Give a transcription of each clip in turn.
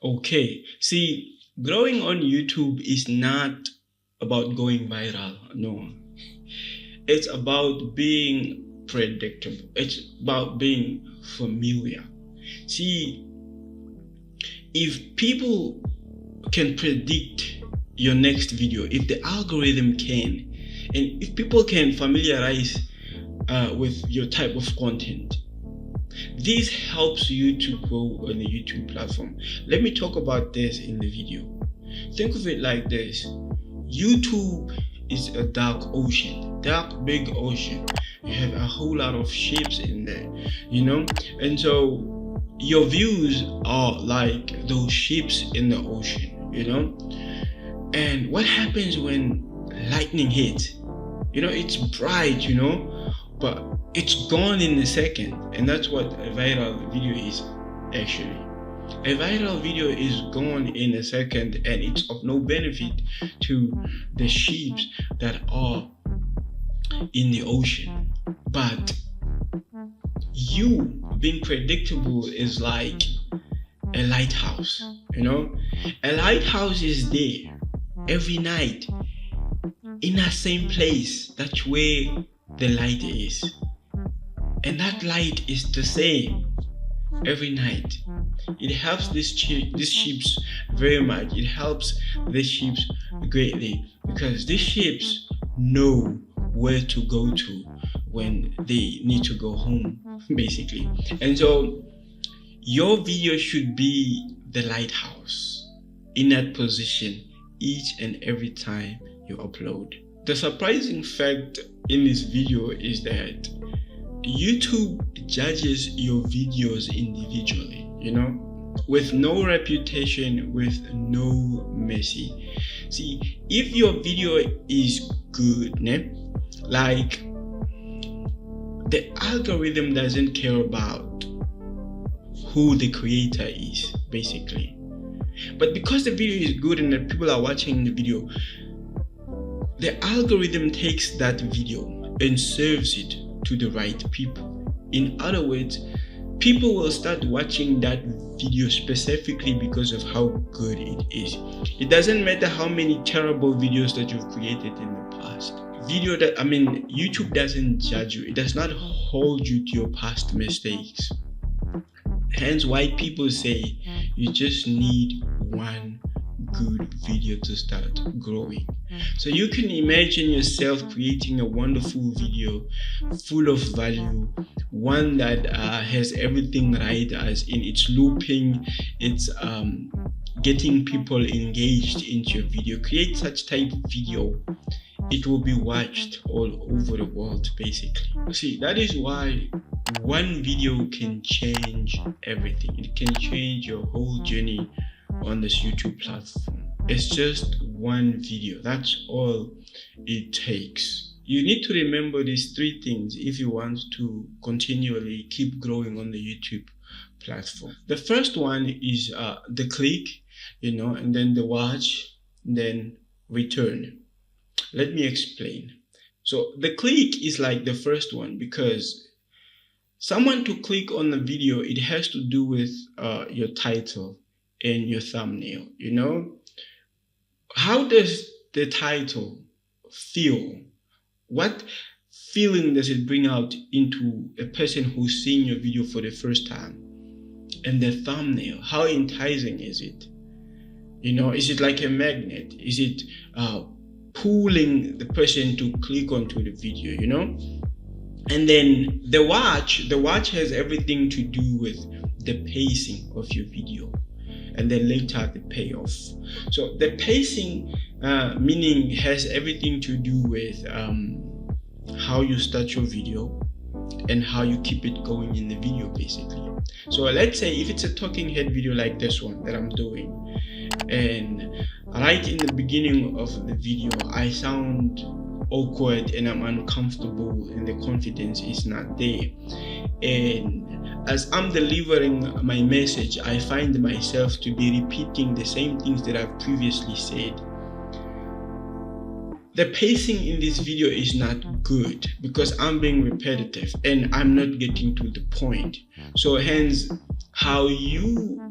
Okay, see, growing on YouTube is not about going viral. No, it's about being predictable. It's about being familiar. See, if people can predict your next video, if the algorithm can, and if people can familiarize with your type of content, this helps you to grow on the YouTube platform. Let me talk about this in the video. Think of it like this. YouTube is a dark ocean, big ocean. You have a whole lot of ships in there, and so your views are like those ships in the ocean, and what happens when lightning hits? It's bright, but it's gone in a second. And that's what a viral video is actually. A viral video is gone in a second, and it's of no benefit to the ships that are in the ocean. But you being predictable is like a lighthouse. A lighthouse is there every night in that same place. That's where the light is, and that light is the same every night. It helps these ships very much. It helps these ships greatly, because these ships know where to go to when they need to go home, basically. And so your video should be the lighthouse in that position each and every time you upload. The surprising fact in this video is that YouTube judges your videos individually, with no reputation, with no mercy. See, if your video is good, like, the algorithm doesn't care about who the creator is, basically. But because the video is good and the people are watching the video, the algorithm takes that video and serves it to the right people. In other words, people will start watching that video specifically because of how good it is. It doesn't matter how many terrible videos that you've created in the past. YouTube doesn't judge you. It does not hold you to your past mistakes. Hence why people say you just need one good video to start growing. So you can imagine yourself creating a wonderful video full of value, one that has everything right, as in it's looping, it's getting people engaged into your video. Create such type of video, it will be watched all over the world, basically. See, that is why one video can change everything. It can change your whole journey on this YouTube platform. It's just one video. That's all it takes. You need to remember these three things if you want to continually keep growing on the YouTube platform. The first one is the click, and then the watch, and then return. Let me explain. So the click is like the first one, because someone to click on the video, it has to do with your title and your thumbnail. How does the title feel? What feeling does it bring out into a person who's seeing your video for the first time? And the thumbnail, how enticing is it? Is it like a magnet? Is it pulling the person to click onto the video, And then the watch has everything to do with the pacing of your video, and then later the payoff. So the pacing meaning has everything to do with how you start your video and how you keep it going in the video, basically. So let's say if it's a talking head video like this one that I'm doing, and right in the beginning of the video I sound awkward and I'm uncomfortable and the confidence is not there, and as I'm delivering my message I find myself to be repeating the same things that I've previously said, the pacing in this video is not good because I'm being repetitive and I'm not getting to the point. So hence how you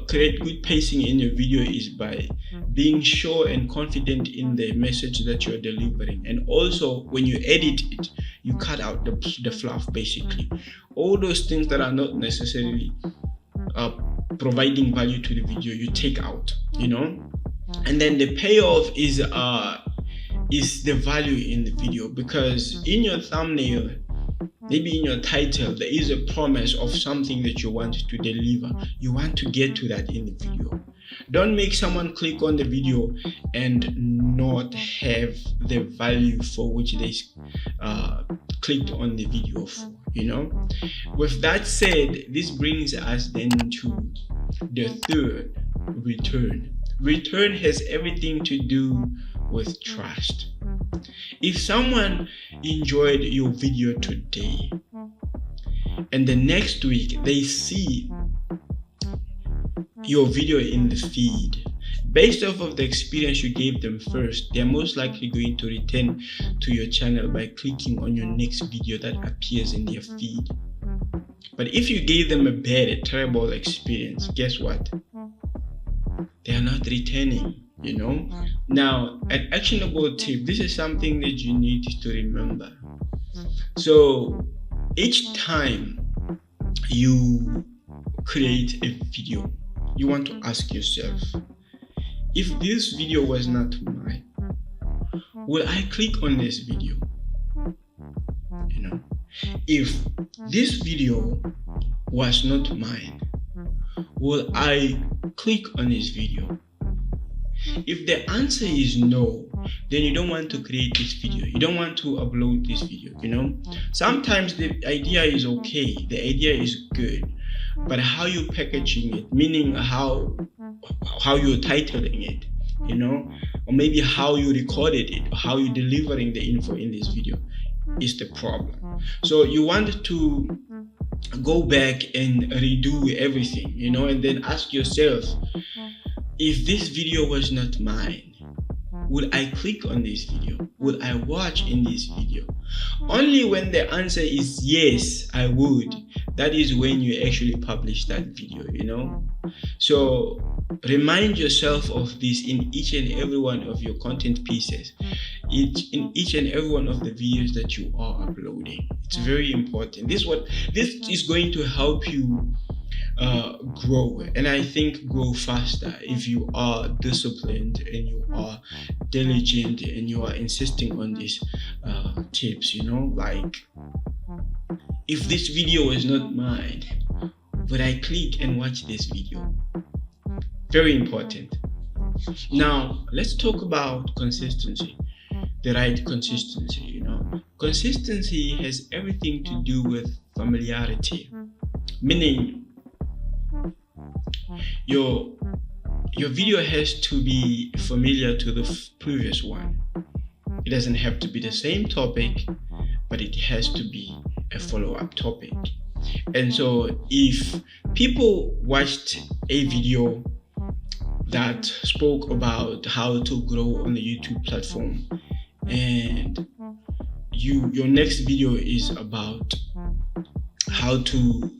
create good pacing in your video is by being sure and confident in the message that you're delivering. And also, when you edit it, you cut out the fluff, basically. All those things that are not necessarily providing value to the video, you take out, And then the payoff is the value in the video, because in your thumbnail, maybe in your title, there is a promise of something that you want to deliver. You want to get to that in the video. Don't make someone click on the video and not have the value for which they clicked on the video for, With that said, this brings us then to the third, return. Return has everything to do with trust. If someone enjoyed your video today and the next week they see your video in the feed, based off of the experience you gave them first, they're most likely going to return to your channel by clicking on your next video that appears in their feed. But if you gave them a terrible experience, guess what? They are not returning. Now, an actionable tip, this is something that you need to remember. So each time you create a video, you want to ask yourself, if this video was not mine, will I click on this video? If this video was not mine, will I click on this video? If the answer is no, then you don't want to create this video. You don't want to upload this video, Sometimes the idea is okay, the idea is good, but how you packaging it, meaning how you're titling it, or maybe how you recorded it, or how you're delivering the info in this video is the problem. So you want to go back and redo everything, and then ask yourself, if this video was not mine, would I click on this video? Would I watch in this video? Only when the answer is yes, I would, that is when you actually publish that video, So remind yourself of this in each and every one of your content pieces, in each and every one of the videos that you are uploading. It's very important. This is going to help you grow, and I think grow faster if you are disciplined and you are diligent and you are insisting on these tips. Like, if this video is not mine, would I click and watch this video? Very important. Now let's talk about consistency, the right consistency. Consistency has everything to do with familiarity, meaning your video has to be familiar to the previous one. It doesn't have to be the same topic, but it has to be a follow-up topic. And so if people watched a video that spoke about how to grow on the YouTube platform, and your next video is about how to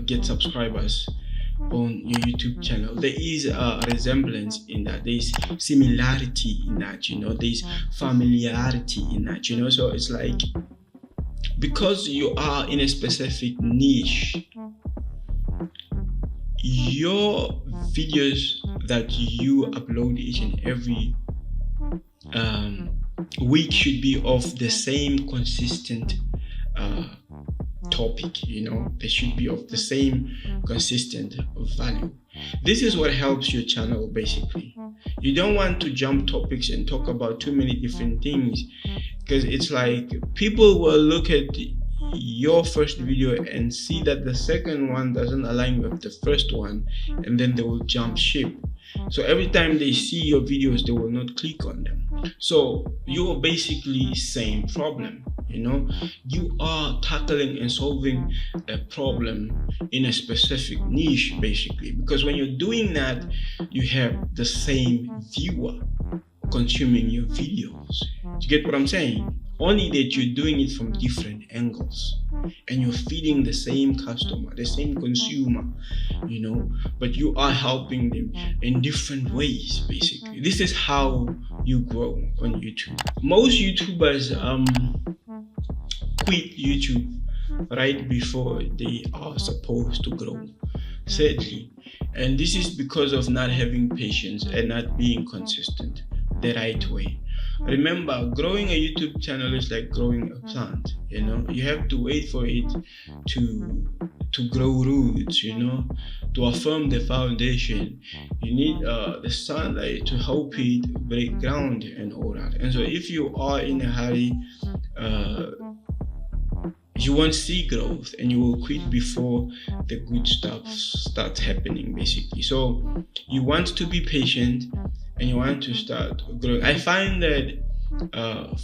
get subscribers on your YouTube channel, there is a resemblance in that, there's similarity in that, there's familiarity in that, so it's like, because you are in a specific niche, your videos that you upload each and every week should be of the same consistent topic, they should be of the same consistent value. This is what helps your channel, basically. You don't want to jump topics and talk about too many different things, because it's like people will look at your first video and see that the second one doesn't align with the first one, and then they will jump ship. So every time they see your videos, they will not click on them. So you're basically same problem. You are tackling and solving a problem in a specific niche, basically, because when you're doing that, you have the same viewer consuming your videos. You get what I'm saying? Only that you're doing it from different angles and you're feeding the same customer, the same consumer, but you are helping them in different ways, basically. This is how you grow on YouTube. Most YouTubers quit YouTube right before they are supposed to grow, sadly. And this is because of not having patience and not being consistent the right way. Remember, growing a YouTube channel is like growing a plant. You have to wait for it to grow roots, to affirm the foundation. You need the sunlight to help it break ground and all that. And so if you are in a hurry, you won't see growth and you will quit before the good stuff starts happening, basically. So you want to be patient and you want to start growing. I find that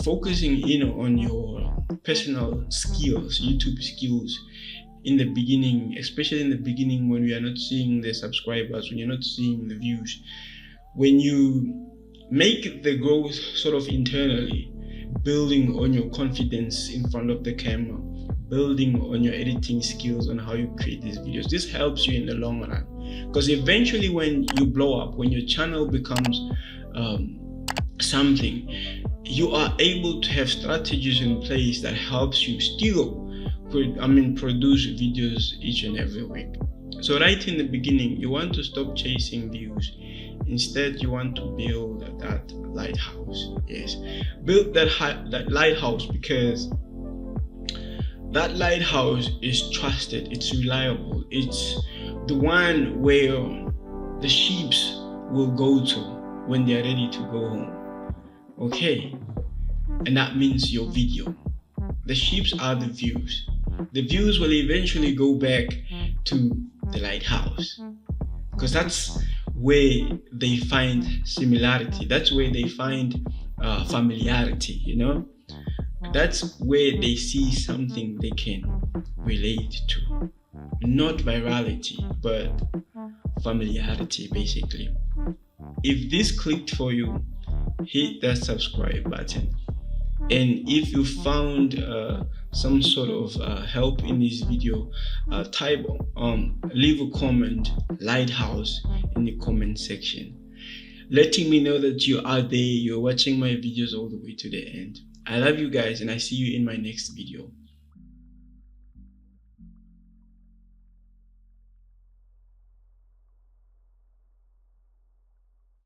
focusing in on your personal skills, YouTube skills, in the beginning, especially in the beginning when we are not seeing the subscribers, when you're not seeing the views, when you make the growth sort of internally, building on your confidence in front of the camera, building on your editing skills, on how you create these videos, this helps you in the long run. Because eventually when you blow up, when your channel becomes something, you are able to have strategies in place that helps you still produce videos each and every week. So right in the beginning, you want to stop chasing views. Instead, you want to build that lighthouse. Yes, build that lighthouse, because that lighthouse is trusted, it's reliable, it's the one where the sheep will go to when they're ready to go home. Okay, and that means your video. The sheep are the views. The views will eventually go back to the lighthouse, because that's where they find similarity, that's where they find familiarity, that's where they see something they can relate to. Not virality, but familiarity, basically. If this clicked for you, hit that subscribe button. And if you found some sort of help in this video, leave a comment, lighthouse, in the comment section, letting me know that you are there, you're watching my videos all the way to the end. I love you guys, and I see you in my next video.